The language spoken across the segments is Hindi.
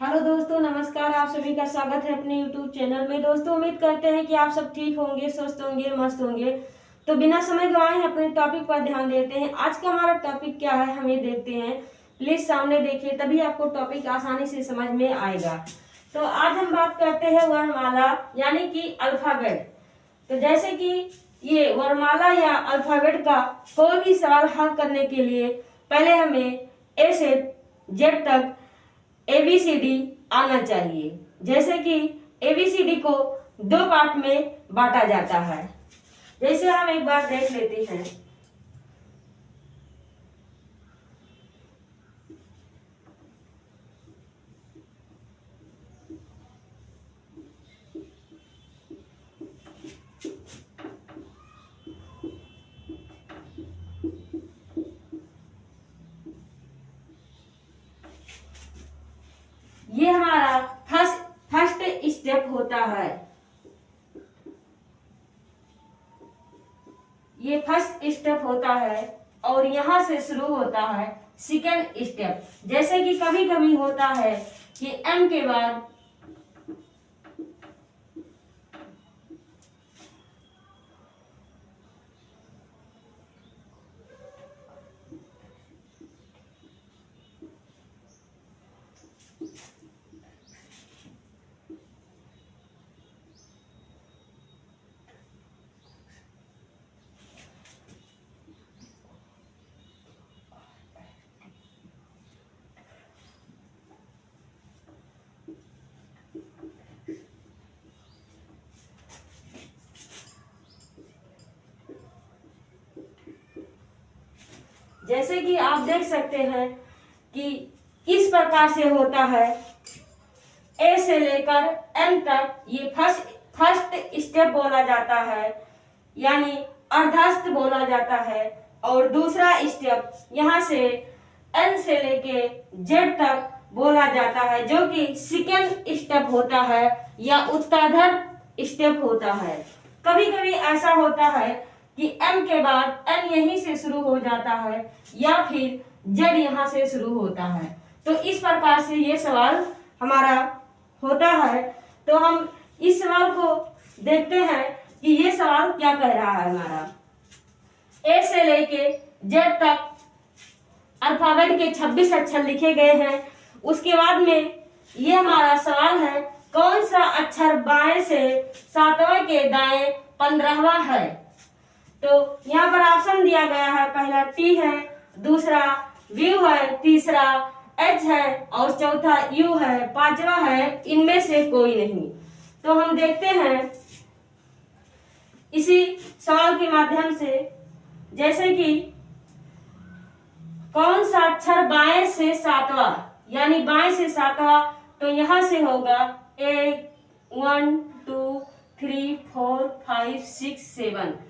हेलो दोस्तों, नमस्कार। आप सभी का स्वागत है अपने यूट्यूब चैनल में। दोस्तों, उम्मीद करते हैं कि आप सब ठीक होंगे, स्वस्थ होंगे, मस्त होंगे। तो बिना समय गंवाए अपने टॉपिक पर ध्यान देते हैं। आज का हमारा टॉपिक क्या है, हम ये देखते हैं। प्लीज सामने देखिए, तभी आपको टॉपिक आसानी से समझ में आएगा। तो आज हम बात करते हैं वर्णमाला यानी कि अल्फाबेट। तो जैसे कि ये वर्णमाला या अल्फाबेट का कोई भी सवाल हल करने के लिए पहले हमें ए से जेड तक एबीसीडी आना चाहिए। जैसे कि एबीसीडी को दो पार्ट में बांटा जाता है। जैसे हम एक बार देख लेते हैं। ये हमारा फर्स्ट स्टेप होता है। ये फर्स्ट स्टेप होता है और यहां से शुरू होता है सेकेंड स्टेप। जैसे कि कभी कभी होता है कि एम के बाद जैसे कि आप देख सकते हैं कि इस प्रकार से होता है। ए से लेकर एम तक ये फर्स्ट स्टेप बोला जाता है, यानी अर्धस्थ बोला जाता है। और दूसरा स्टेप यहाँ से एन से लेके जेड तक बोला जाता है, जो कि सेकेंड स्टेप होता है या उत्तरार्ध स्टेप होता है। कभी कभी ऐसा होता है कि एम के बाद एन यहीं से शुरू हो जाता है या फिर जेड यहाँ से शुरू होता है। तो इस प्रकार से ये सवाल हमारा होता है। तो हम इस सवाल को देखते हैं कि ये सवाल क्या कह रहा है। हमारा ए से लेके जेड तक अल्फाबेट के 26 अक्षर लिखे गए हैं। उसके बाद में ये हमारा सवाल है, कौन सा अक्षर बाएं से सातवें के दाएं 15वां है। तो यहाँ पर ऑप्शन दिया गया है। पहला टी है, दूसरा व्यू है, तीसरा एच है और चौथा यू है, पांचवा है इनमें से कोई नहीं। तो हम देखते हैं इसी सवाल के माध्यम से। जैसे कि कौन सा अक्षर बाएं से सातवां, यानी बाएं से सातवां, तो यहां से होगा 1 2 3 4 5 6 7।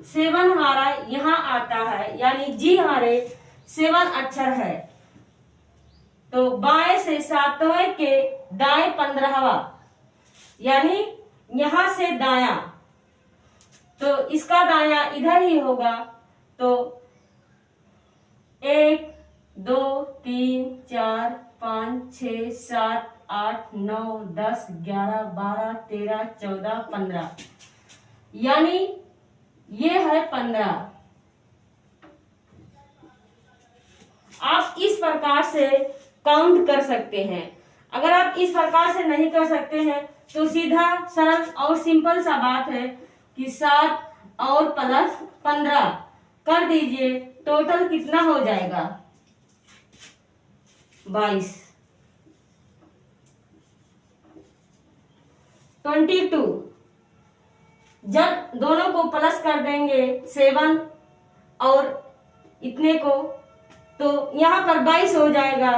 7 हमारा यहाँ आता है, यानी जी हमारे 7 अक्षर है। तो बाएं से सातवें के दाएं 15वां, यानी यहां से दाया, तो इसका दाया इधर ही होगा। तो 1 2 3 4 5 6 7 8 9 10 11 12 13 14 15, यानी ये है 15। आप इस प्रकार से काउंट कर सकते हैं। अगर आप इस प्रकार से नहीं कर सकते हैं तो सीधा सरल और सिंपल सा बात है कि 7 और प्लस 15 कर दीजिए। टोटल कितना हो जाएगा? 22। 22 जब दोनों को प्लस कर देंगे 7 और इतने को, तो यहाँ पर 22 हो जाएगा।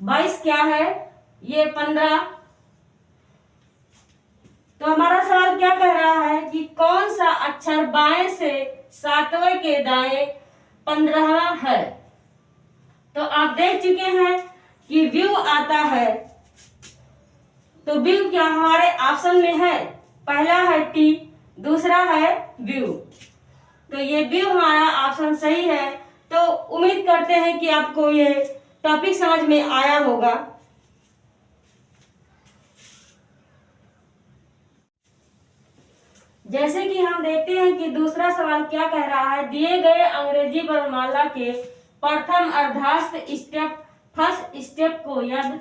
22 क्या है? ये 15। तो हमारा सवाल क्या कह रहा है कि कौन सा अक्षर बाएं से सातवें के दाएं 15वां है। तो आप देख चुके हैं कि व्यू आता है। तो व्यू क्या हमारे ऑप्शन में है? पहला है टी, दूसरा है व्यू। तो ये व्यू हमारा ऑप्शन सही है। तो उम्मीद करते हैं कि आपको ये टॉपिक समझ में आया होगा। जैसे कि हम देखते हैं कि दूसरा सवाल क्या कह रहा है, दिए गए अंग्रेजी वर्णमाला के प्रथम अर्धाष्ट स्टेप फर्स्ट स्टेप को यदि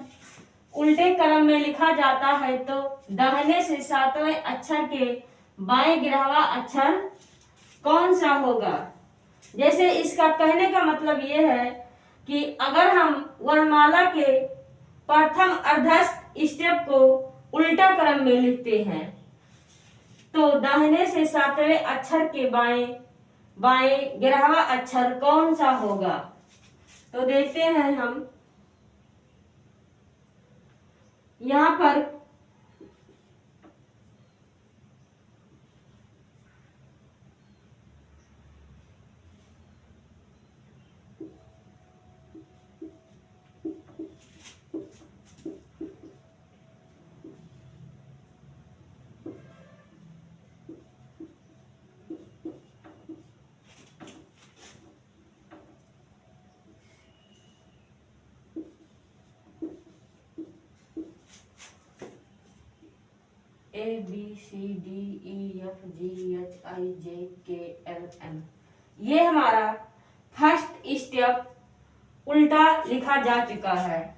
उल्टे क्रम में लिखा जाता है तो दाहिने से सातवें अक्षर के बाएं गिरहवा अक्षर कौन सा होगा। जैसे इसका कहने का मतलब ये है कि अगर हम वर्णमाला के प्रथम अर्धस्थ स्टेप को उल्टा क्रम में लिखते हैं तो दाहिने से सातवें अक्षर के बाएं बाएं गिरहवा अक्षर कौन सा होगा। तो देखते हैं हम यहाँ पर ABCDEFGHIJKLM ये हमारा फर्स्ट स्टेप उल्टा लिखा जा चुका है।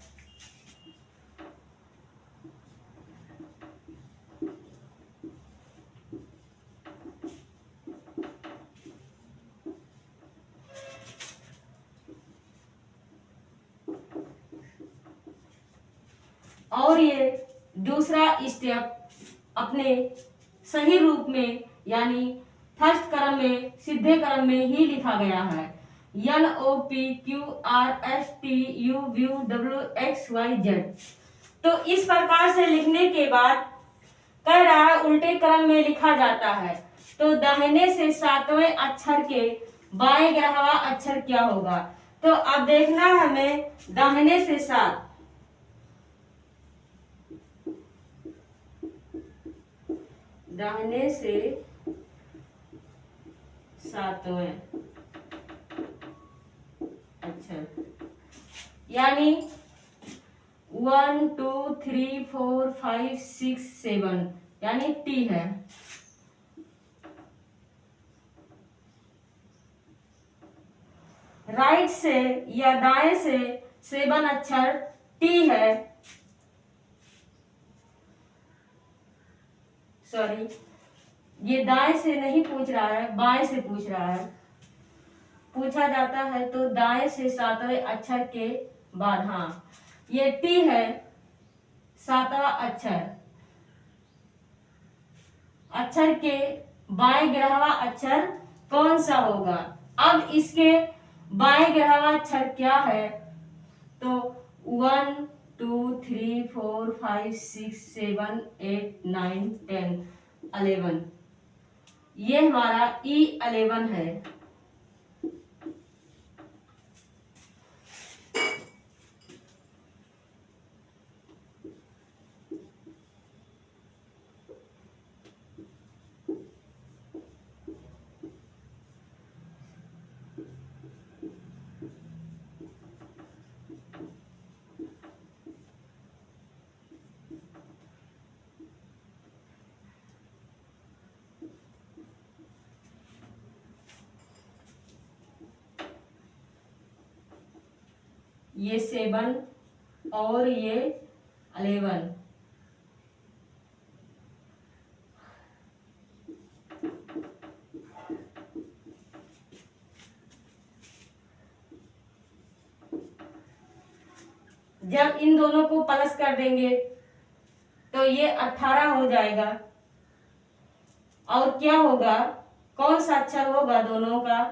और ये दूसरा स्टेप अपने सही रूप में यानी फर्स्ट क्रम में सीधे क्रम में ही लिखा गया है। NOPQRSTUVWXYZ। तो इस प्रकार से लिखने के बाद कह रहा है उल्टे क्रम में लिखा जाता है तो दाहिने से सातवें अक्षर के बाएं गिरहवा अक्षर क्या होगा। तो अब देखना है हमें दाहिने से सात, दाहिने से सातवें अक्षर यानी 1 2 3 4 5 6 7 यानी टी है। राइट से या दाएं से 7 अक्षर टी है। सॉरी, ये दाएं से नहीं पूछ रहा है, बाएं से पूछ रहा है। पूछा जाता है तो दाएं से सातवें अक्षर के बाद, हाँ ये टी है सातवां अक्षर, अक्षर के बाएं गिरहवा अक्षर कौन सा होगा। अब इसके बाएं गिरहवा अक्षर क्या है तो 1 2 3 4 5 6 7 8 9 10 11 ये हमारा E11 है। ये 7 और ये 11 जब इन दोनों को प्लस कर देंगे तो ये 18 हो जाएगा। और क्या होगा, कौन सा अक्षर होगा दोनों का,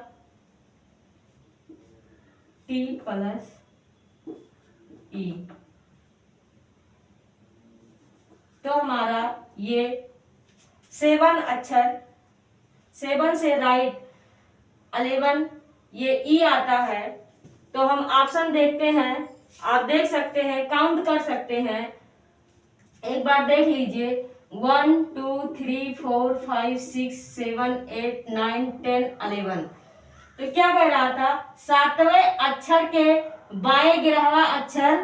टी प्लस ई। तो हमारा ये 7 अक्षर, 7 से राइट 11 ये ई आता है। तो हम ऑप्शन देखते हैं, आप देख सकते हैं, काउंट कर सकते हैं, एक बार देख लीजिए 1 2 3 4 5 6 7 8 9 10 11। तो क्या कह रहा था, सातवें अक्षर के बाएं गिरहवा अक्षर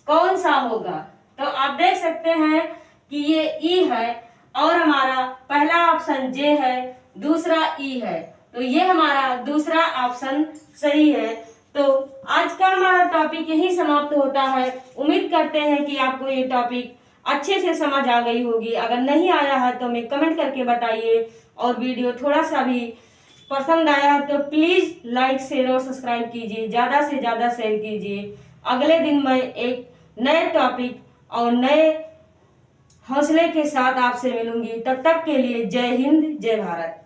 कौन सा होगा। तो आप देख सकते हैं कि ये ई है और हमारा पहला ऑप्शन जे है, दूसरा ई है। तो ये हमारा दूसरा ऑप्शन सही है। तो आज का हमारा टॉपिक यही समाप्त होता है। उम्मीद करते हैं कि आपको ये टॉपिक अच्छे से समझ आ गई होगी। अगर नहीं आया है तो हमें कमेंट करके बताइए, और वीडियो थोड़ा सा भी पसंद आया है तो प्लीज लाइक शेयर और सब्सक्राइब कीजिए, ज्यादा से ज्यादा शेयर कीजिए। अगले दिन मैं एक नए टॉपिक और नए हौसले के साथ आपसे मिलूंगी। तब तक के लिए जय हिंद, जय भारत।